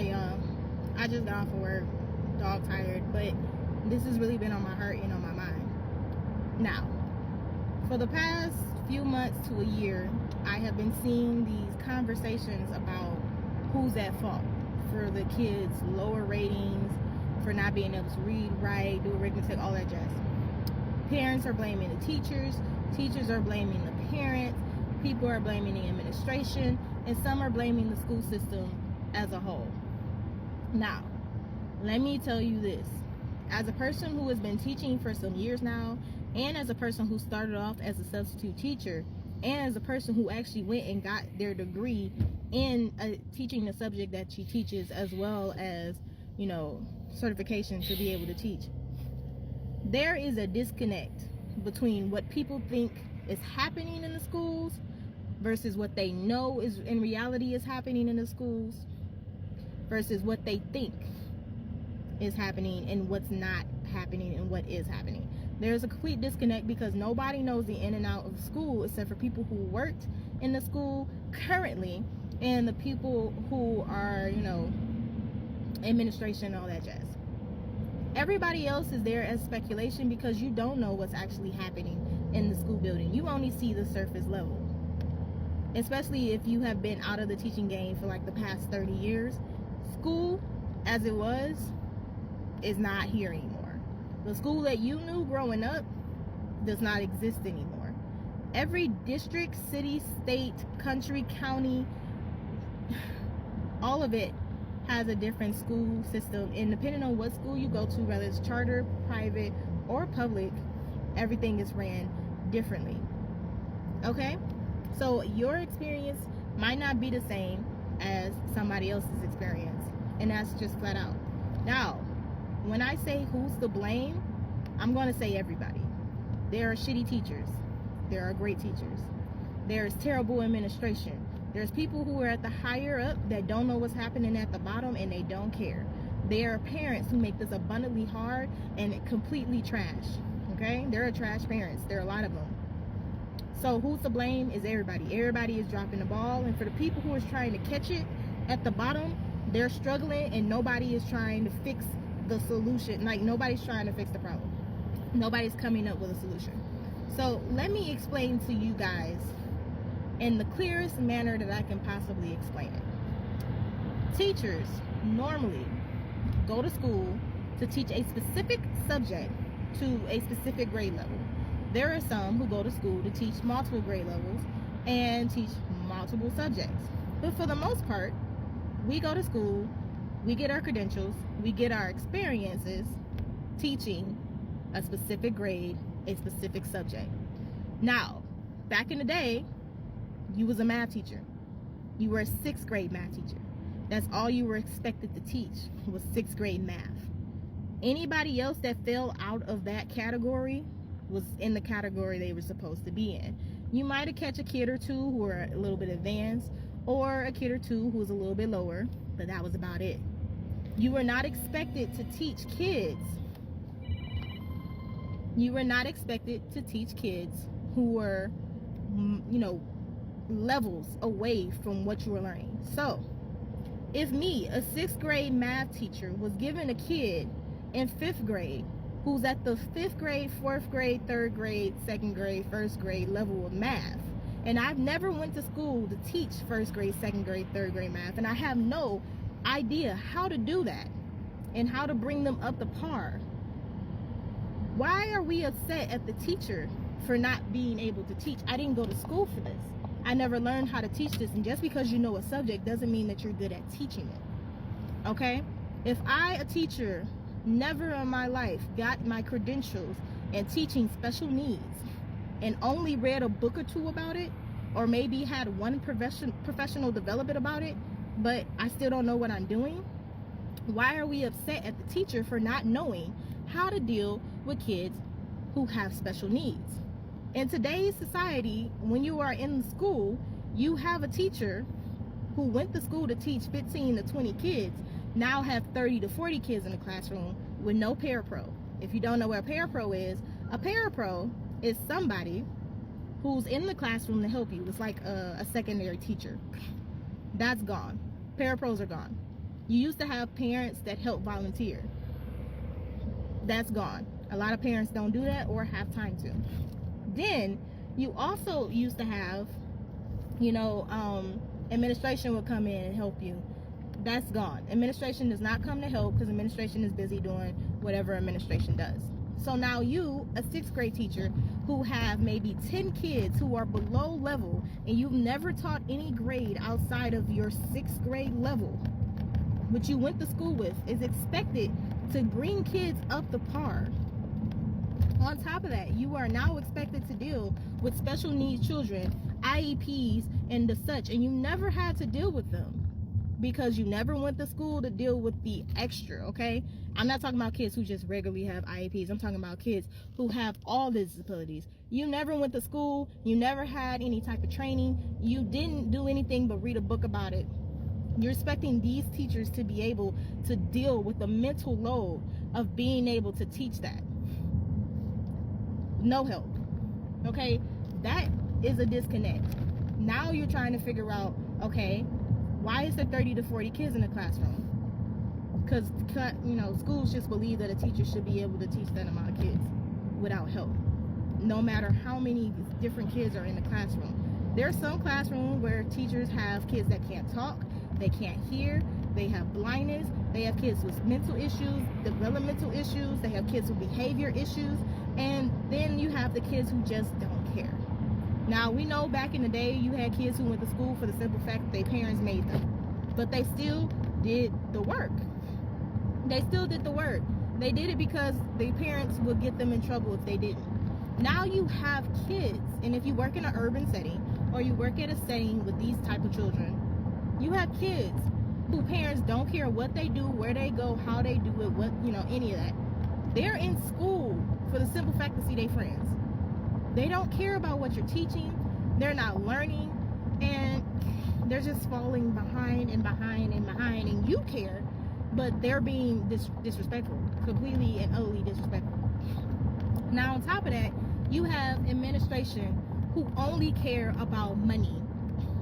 Hey y'all, I just got off of work, dog tired, but this has really been on my heart and on my mind. Now, for the past few months to a year, I have been seeing these conversations about who's at fault for the kids' lower ratings, for not being able to read, write, do arithmetic, all that jazz. Parents are blaming the teachers are blaming the parents, people are blaming the administration, and some are blaming the school system as a whole. Now, let me tell you this. As a person who has been teaching for some years now, and as a person who started off as a substitute teacher, and as a person who actually went and got their degree in teaching the subject that she teaches, as well as, certification to be able to teach, there is a disconnect between what people think is happening in the schools versus what they know is in reality is happening in the schools versus what they think is happening and what's not happening and what is happening. There's a complete disconnect because nobody knows the in and out of school except for people who worked in the school currently and the people who are, administration and all that jazz. Everybody else is there as speculation because you don't know what's actually happening in the school building. You only see the surface level. Especially if you have been out of the teaching game for like the past 30 years. School, as it was, is not here anymore. The school that you knew growing up does not exist anymore. Every district, city, state, country, county, all of it has a different school system, and depending on what school you go to, whether it's charter, private, or public, everything is ran differently. Okay? So your experience might not be the same as somebody else's experience, and that's just flat out. Now, when I say who's to blame, I'm going to say everybody. There are shitty teachers. There are great teachers. There's terrible administration. There's people who are at the higher up that don't know what's happening at the bottom and they don't care. There are parents who make this abundantly hard and completely trash. Okay? There are trash parents. There are a lot of them. So who's to blame is everybody. Everybody is dropping the ball, and for the people who are trying to catch it at the bottom, they're struggling and nobody is trying to fix the solution. Like, nobody's trying to fix the problem. Nobody's coming up with a solution. So let me explain to you guys in the clearest manner that I can possibly explain it. Teachers normally go to school to teach a specific subject to a specific grade level. There are some who go to school to teach multiple grade levels and teach multiple subjects. But for the most part, we go to school, we get our credentials, we get our experiences teaching a specific grade, a specific subject. Now, back in the day, you was a math teacher. You were a 6th grade math teacher. That's all you were expected to teach was 6th grade math. Anybody else that fell out of that category was in the category they were supposed to be in. You might have catch a kid or two who were a little bit advanced, or a kid or two who was a little bit lower, but that was about it. You were not expected to teach kids. You were not expected to teach kids who were, levels away from what you were learning. So, if me, a 6th grade math teacher, was given a kid in 5th grade who's at the 5th grade, 4th grade, 3rd grade, 2nd grade, 1st grade level of math, and I've never went to school to teach 1st grade, 2nd grade, 3rd grade math, and I have no idea how to do that and how to bring them up to par, why are we upset at the teacher for not being able to teach? I didn't go to school for this. I never learned how to teach this, and just because you know a subject doesn't mean that you're good at teaching it. Okay? If I, a teacher, never in my life got my credentials in teaching special needs and only read a book or two about it, or maybe had one professional development about it, but I still don't know what I'm doing, why are we upset at the teacher for not knowing how to deal with kids who have special needs? In today's society, when you are in school, you have a teacher who went to school to teach 15 to 20 kids, now have 30 to 40 kids in the classroom with no parapro. If you don't know what a parapro is, a parapro is somebody who's in the classroom to help you. It's like a secondary teacher. That's gone. Parapros are gone. You used to have parents that help volunteer. That's gone. A lot of parents don't do that or have time to. Then you also used to have, administration would come in and help you. That's gone. Administration does not come to help because administration is busy doing whatever administration does. So now you, a 6th grade teacher who have maybe 10 kids who are below level, and you've never taught any grade outside of your 6th grade level, which you went to school with, is expected to bring kids up to par. On top of that, you are now expected to deal with special needs children, IEPs, and the such, and you never had to deal with them because you never went to school to deal with the extra, okay? I'm not talking about kids who just regularly have IEPs. I'm talking about kids who have all disabilities. You never went to school. You never had any type of training. You didn't do anything but read a book about it. You're expecting these teachers to be able to deal with the mental load of being able to teach that. No help, okay? That is a disconnect. Now you're trying to figure out, okay, why is there 30 to 40 kids in the classroom? Because, schools just believe that a teacher should be able to teach that amount of kids without help, no matter how many different kids are in the classroom. There's some classrooms where teachers have kids that can't talk, they can't hear, they have blindness, they have kids with mental issues, developmental issues, they have kids with behavior issues, and then you have the kids who just don't care. Now, we know back in the day you had kids who went to school for the simple fact that their parents made them, but they still did the work. They still did the work. They did it because their parents would get them in trouble if they didn't. Now you have kids, and if you work in an urban setting or you work at a setting with these type of children, you have kids who parents don't care what they do, where they go, how they do it, what, any of that. They're in school for the simple fact to see their friends. They don't care about what you're teaching. They're not learning, and they're just falling behind and behind and behind, and you care, but they're being disrespectful, completely and utterly disrespectful. Now, on top of that, you have administration who only care about money.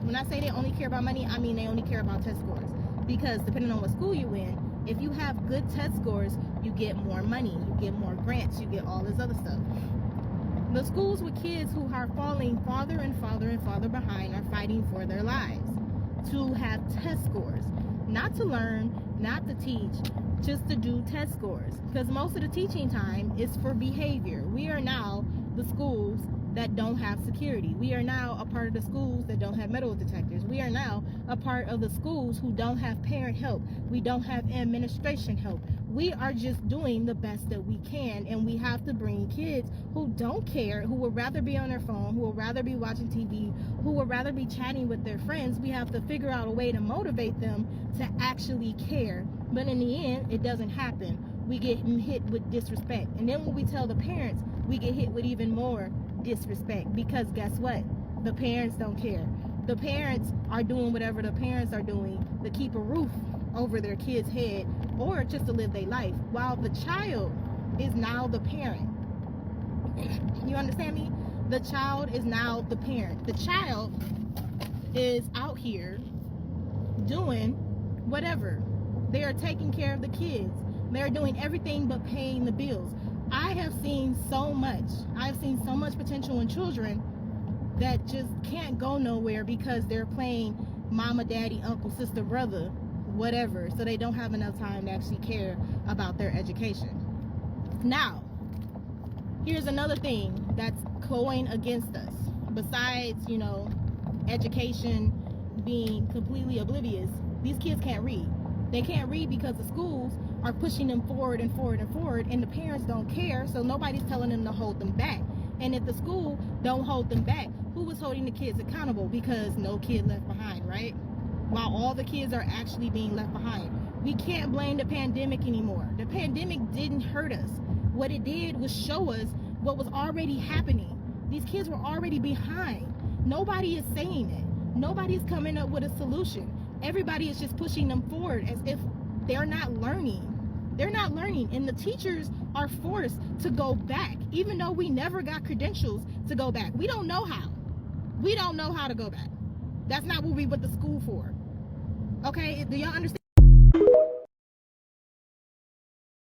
When I say they only care about money, I mean they only care about test scores. Because depending on what school you in, if you have good test scores, you get more money, you get more grants, you get all this other stuff. The schools with kids who are falling farther and farther and farther behind are fighting for their lives to have test scores. Not to learn, not to teach, just to do test scores. Because most of the teaching time is for behavior. We are now the schools that don't have security. We are now a part of the schools that don't have metal detectors. We are now a part of the schools who don't have parent help. We don't have administration help. We are just doing the best that we can, and we have to bring kids who don't care, who would rather be on their phone, who would rather be watching TV, who would rather be chatting with their friends. We have to figure out a way to motivate them to actually care. But in the end, it doesn't happen. We get hit with disrespect. And then when we tell the parents, we get hit with even more disrespect, because guess what? The parents don't care. The parents are doing whatever the parents are doing to keep a roof over their kid's head or just to live their life, while the child is now the parent. You understand me? The child is now the parent. The child is out here doing whatever. They are taking care of the kids. They're doing everything but paying the bills. I have seen so much. I've seen so much potential in children that just can't go nowhere because they're playing mama, daddy, uncle, sister, brother, whatever. So they don't have enough time to actually care about their education. Now, here's another thing that's going against us. Besides, education being completely oblivious, these kids can't read. They can't read because the schools are pushing them forward and forward and forward, and the parents don't care, so nobody's telling them to hold them back. And if the school don't hold them back, who is holding the kids accountable? Because no kid left behind, right? While all the kids are actually being left behind. We can't blame the pandemic anymore. The pandemic didn't hurt us. What it did was show us what was already happening. These kids were already behind. Nobody is saying it. Nobody's coming up with a solution. Everybody is just pushing them forward as if they're not learning. They're not learning, and the teachers are forced to go back, even though we never got credentials to go back. We don't know how. We don't know how to go back. That's not what we went to school for. Okay, do y'all understand?